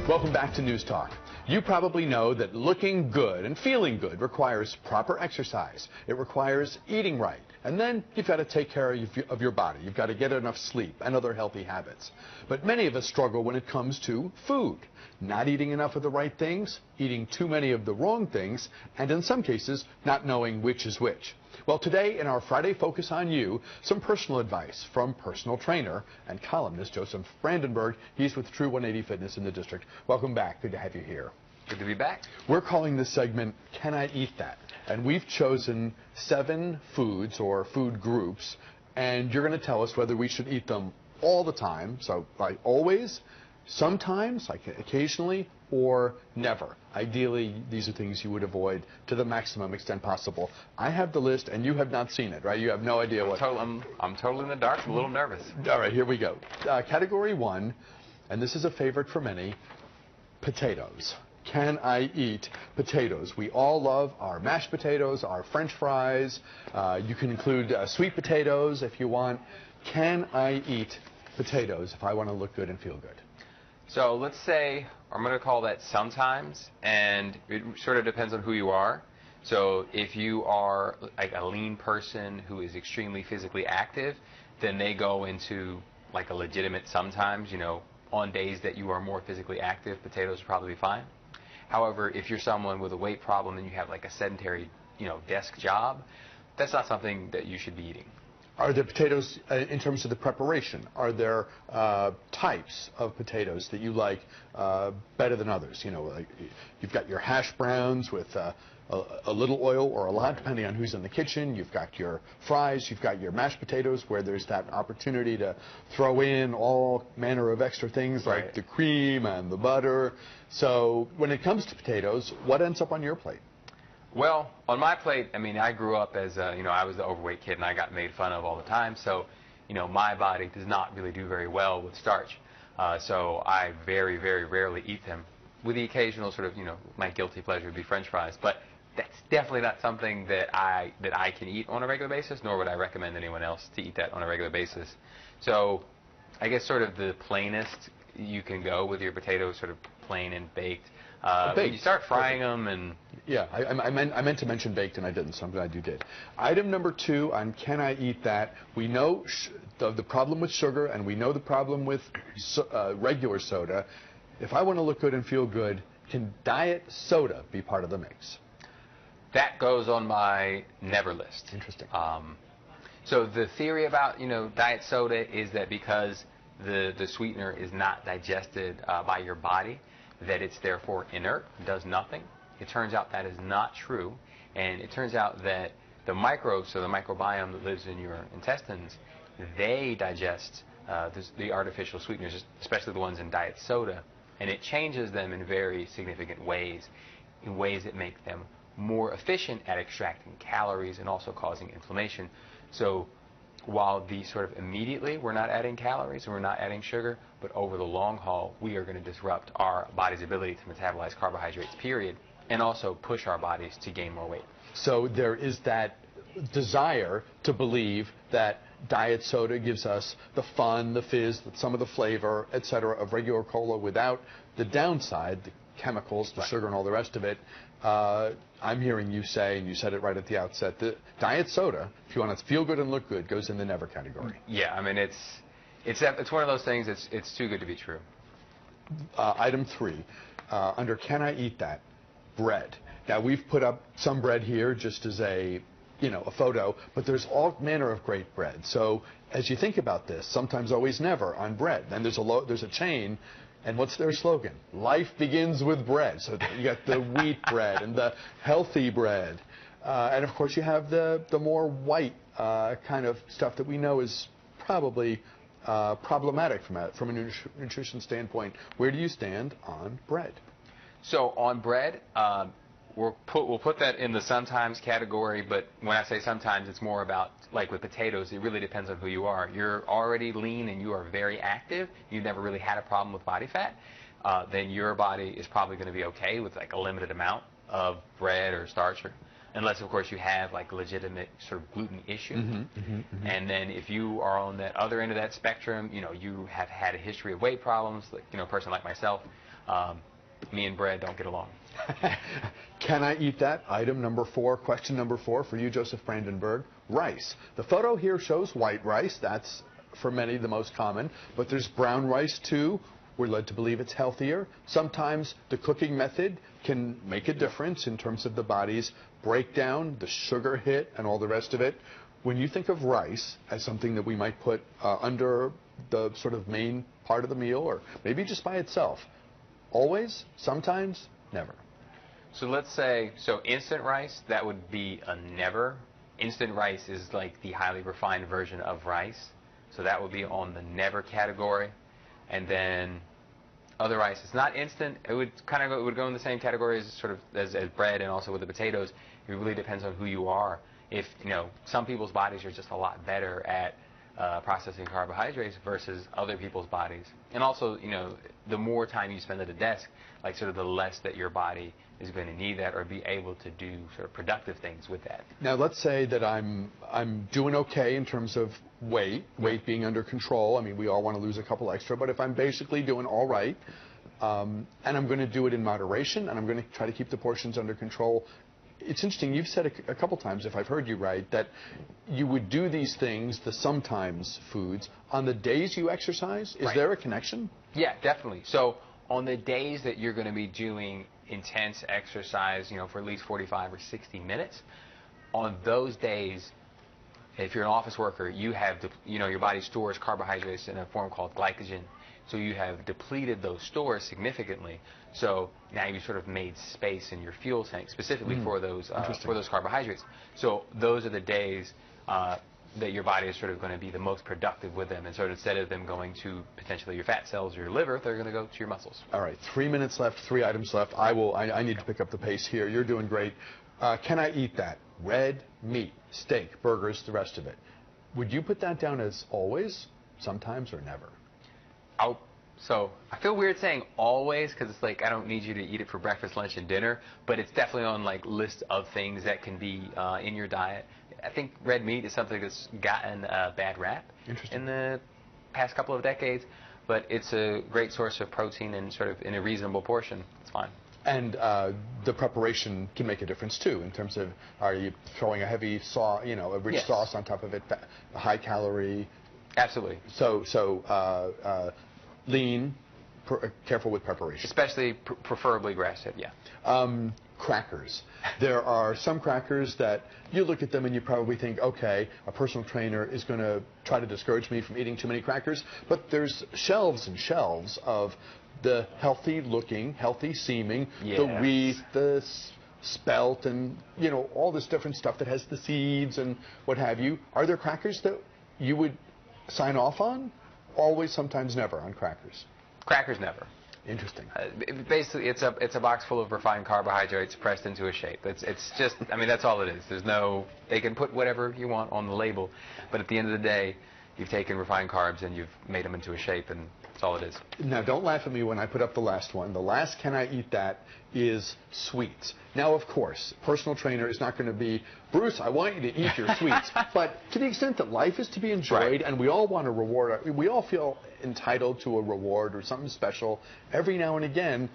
Welcome back to News Talk. You probably know that looking good and feeling good requires proper exercise. It requires eating right. And then you've got to take care of your body. You've got to get enough sleep and other healthy habits. But many of us struggle when it comes to food. Not eating enough of the right things, eating too many of the wrong things, and in some cases, not knowing which is which. Well, today in our Friday Focus on You, some personal advice from personal trainer and columnist Joseph Brandenburg. He's with True 180 Fitness in the district. Welcome back. Good to have you here. Good to be back. We're calling this segment, Can I Eat That? And we've chosen 7 foods or food groups, and you're going to tell us whether we should eat them all the time, so like always, sometimes, like occasionally, or never. Ideally, these are things you would avoid to the maximum extent possible. I have the list, and you have not seen it, right? You have no idea what. I'm totally in the dark. I'm a little nervous. All right, here we go. Category 1, and this is a favorite for many, potatoes. Can I eat potatoes? We all love our mashed potatoes, our French fries. You can include sweet potatoes if you want. Can I eat potatoes if I want to look good and feel good? So let's say, I'm going to call that sometimes, and it sort of depends on who you are. So if you are like a lean person who is extremely physically active, then they go into like a legitimate sometimes, you know, on days that you are more physically active, potatoes are probably fine. However, if you're someone with a weight problem and you have like a sedentary, desk job, that's not something that you should be eating. Are there potatoes, in terms of the preparation, are there types of potatoes that you like better than others? You know, like you've got your hash browns with a little oil or a lot, depending on who's in the kitchen. You've got your fries. You've got your mashed potatoes, where there's that opportunity to throw in all manner of extra things like the cream and the butter. So when it comes to potatoes, what ends up on your plate? Well, on my plate, I mean, I grew up as, I was the overweight kid, and I got made fun of all the time. So, my body does not really do very well with starch. So I very, very rarely eat them. With the occasional sort of, my guilty pleasure would be French fries. But that's definitely not something that I can eat on a regular basis, nor would I recommend anyone else to eat that on a regular basis. So I guess sort of the plainest you can go with your potatoes, sort of plain and baked. When you start frying them and... Yeah, I meant to mention baked, and I didn't, so I'm glad you did. Item number 2 on Can I Eat That? We know the problem with sugar, and we know the problem with regular soda. If I want to look good and feel good, can diet soda be part of the mix? That goes on my never list. Interesting. So the theory about, diet soda is that because the sweetener is not digested by your body, that it's therefore inert, does nothing. It turns out that is not true, and it turns out that the microbes, so the microbiome that lives in your intestines, they digest the artificial sweeteners, especially the ones in diet soda, and it changes them in very significant ways, in ways that make them more efficient at extracting calories and also causing inflammation. So while sort of immediately we're not adding calories and we're not adding sugar, but over the long haul we are going to disrupt our body's ability to metabolize carbohydrates, period, and also push our bodies to gain more weight. So there is that desire to believe that diet soda gives us the fun, the fizz, some of the flavor, etc. of regular cola without the downside, the chemicals, the sugar, and all the rest of it. I'm hearing you say, and you said it right at the outset, that diet soda, if you want to feel good and look good, goes in the never category. Yeah, I mean, it's one of those things, it's too good to be true. Item 3, under Can I Eat That? Bread. Now, we've put up some bread here just as a photo, but there's all manner of great bread. So as you think about this, sometimes, always, never on bread. And there's a chain. And what's their slogan? Life begins with bread. So you got the wheat bread and the healthy bread. And, of course, you have the more white kind of stuff that we know is probably problematic from a nutrition standpoint. Where do you stand on bread? So on bread, we'll put that in the sometimes category, but when I say sometimes, it's more about, like with potatoes, it really depends on who you are. You're already lean and you are very active, you've never really had a problem with body fat, then your body is probably going to be okay with like a limited amount of bread or starch. unless of course you have like legitimate sort of gluten issue. And then if you are on that other end of that spectrum, you have had a history of weight problems, like, a person like myself, me and bread don't get along. Can I eat that? Item number 4, question number 4 for you, Joseph Brandenburg. Rice. The photo here shows white rice. That's, for many, the most common. But there's brown rice, too. We're led to believe it's healthier. Sometimes the cooking method can make a difference in terms of the body's breakdown, the sugar hit, and all the rest of it. When you think of rice as something that we might put under the sort of main part of the meal, or maybe just by itself, always, sometimes, never. So let's say, instant rice, that would be a never. Instant rice is like the highly refined version of rice. So that would be on the never category. And then other rice, it's not instant. It would go in the same category as bread, and also with the potatoes. It really depends on who you are. If some people's bodies are just a lot better at processing carbohydrates versus other people's bodies, and also the more time you spend at a desk, like sort of the less that your body is going to need that or be able to do sort of productive things with that. Now let's say that I'm doing okay in terms of weight being under control. I mean, we all want to lose a couple extra, but if I'm basically doing all right, and I'm going to do it in moderation, and I'm going to try to keep the portions under control. It's interesting, you've said a couple times, if I've heard you right, that you would do these things, the sometimes foods, on the days you exercise. Is there a connection? Yeah, definitely. So on the days that you're going to be doing intense exercise, for at least 45 or 60 minutes, on those days, if you're an office worker, you have, your body stores carbohydrates in a form called glycogen. So you have depleted those stores significantly. So now you sort of made space in your fuel tank specifically for those carbohydrates. So those are the days that your body is sort of going to be the most productive with them. And so instead of them going to potentially your fat cells or your liver, they're going to go to your muscles. All right, 3 minutes left, 3 items left. I need to pick up the pace here. You're doing great. Can I eat that? Red meat, steak, burgers, the rest of it. Would you put that down as always, sometimes, or never? So I feel weird saying always, because it's like I don't need you to eat it for breakfast, lunch, and dinner, but it's definitely on like list of things that can be in your diet. I think red meat is something that's gotten a bad rap in the past couple of decades, but it's a great source of protein and sort of in a reasonable portion. It's fine. And the preparation can make a difference too, in terms of, are you throwing a heavy sauce, a rich sauce on top of it, high calorie? Absolutely. So lean, careful with preparation. Especially preferably grass-fed, yeah. Crackers. There are some crackers that you look at them and you probably think, okay, a personal trainer is going to try to discourage me from eating too many crackers, but there's shelves and shelves of the healthy-looking, healthy-seeming, the wheat, the spelt, and all this different stuff that has the seeds and what have you. Are there crackers that you would sign off on? Always, sometimes, never on crackers? Crackers, never. Interesting. Basically, it's a box full of refined carbohydrates pressed into a shape. It's just, that's all it is. They can put whatever you want on the label, but at the end of the day, you've taken refined carbs and you've made them into a shape, and that's all it is. Now, don't laugh at me when I put up the last one. The last can I eat that is sweets. Now, of course, personal trainer is not going to be, Bruce, I want you to eat your sweets. But to the extent that life is to be enjoyed, and we all want a reward, we all feel entitled to a reward or something special every now and again.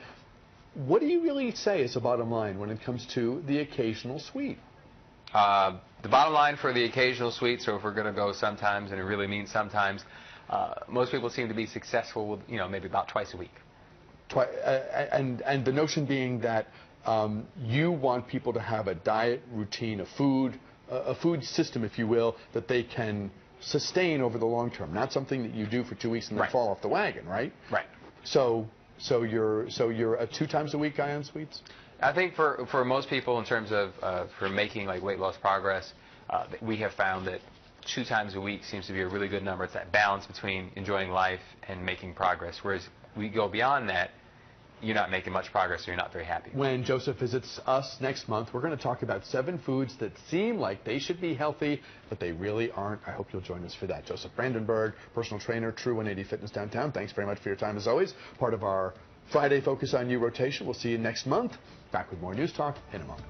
What do you really say is the bottom line when it comes to the occasional sweet? The bottom line for the occasional sweet, so if we're going to go sometimes, and it really means sometimes, most people seem to be successful with, maybe about twice a week. And the notion being that you want people to have a diet routine, a food system, if you will, that they can sustain over the long term. Not something that you do for 2 weeks and then fall off the wagon, right? Right. So you're a 2 times a week guy on sweets? I think for most people, in terms of for making like weight loss progress, we have found that 2 times a week seems to be a really good number. It's that balance between enjoying life and making progress. Whereas we go beyond that, you're not making much progress, so you're not very happy. When Joseph visits us next month, we're going to talk about 7 foods that seem like they should be healthy, but they really aren't. I hope you'll join us for that. Joseph Brandenburg, personal trainer, True 180 Fitness downtown. Thanks very much for your time, as always. Part of our Friday Focus on You rotation. We'll see you next month. Back with more News Talk in a moment.